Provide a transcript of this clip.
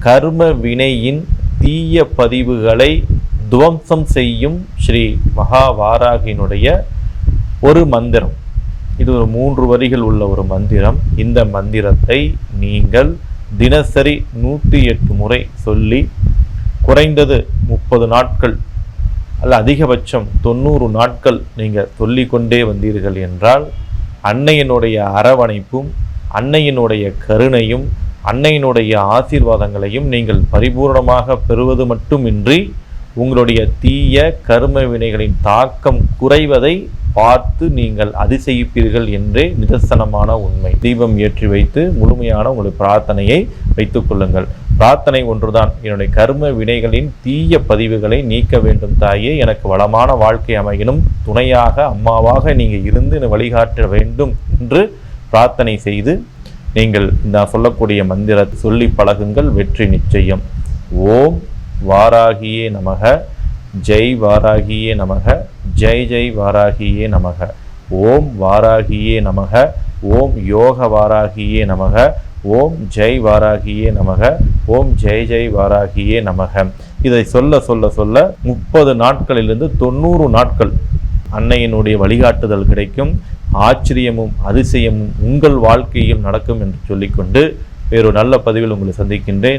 கர்ம வினையின் தீய பதிவுகளை துவம்சம் செய்யும் ஸ்ரீ மகாவாராகியினுடைய ஒரு மந்திரம். இது ஒரு 3 வரிகள் உள்ள ஒரு மந்திரம். இந்த மந்திரத்தை நீங்கள் தினசரி 108 முறை சொல்லி குறைந்தது 30 நாட்கள் அல்ல அதிகபட்சம் 90 நாட்கள் நீங்கள் சொல்லிக்கொண்டே வந்தீர்கள் என்றால் அன்னையினுடைய அரவணைப்பும் அன்னையினுடைய கருணையும் அன்னையினுடைய ஆசீர்வாதங்களையும் நீங்கள் பரிபூர்ணமாக பெறுவது மட்டுமின்றி உங்களுடைய தீய கர்ம வினைகளின் தாக்கம் குறைவதை பார்த்து நீங்கள் அதிசயிப்பீர்கள் என்றே நிதர்சனமான உண்மை. தீபம் ஏற்றி வைத்து முழுமையான உங்களுடைய பிரார்த்தனையை வைத்துக் கொள்ளுங்கள். பிரார்த்தனை ஒன்றுதான், என்னுடைய கர்ம வினைகளின் தீய பதிவுகளை நீக்க வேண்டும் தாயே, எனக்கு வளமான வாழ்க்கை அமையணும், துணையாக அம்மாவாக நீங்கள் இருந்து வழிகாட்ட வேண்டும் என்று பிரார்த்தனை செய்து நீங்கள் நான் சொல்லக்கூடிய மந்திரத்தை சொல்லி பழகுங்கள். வெற்றி நிச்சயம். ஓம் வாராகியே நமக, ஜெய் வாராகியே நமக, ஜெய் ஜெய் வாராகியே நமக. ஓம் வாராகியே நமக, ஓம் யோக வாராகியே நமக, ஓம் ஜெய் வாராகியே நமக, ஓம் ஜெய் ஜெய் வாராகியே நமக. இதை சொல்ல சொல்ல சொல்ல 30 நாட்களிலிருந்து 90 நாட்கள் அன்னையினுடைய வழிகாட்டுதல் கிடைக்கும். ஆச்சரியமும் அதிசயமும் உங்கள் வாழ்க்கையில் நடக்கும் என்று சொல்லிக்கொண்டு வேறு நல்ல பதிவில் உங்களை சந்திக்கின்றேன்.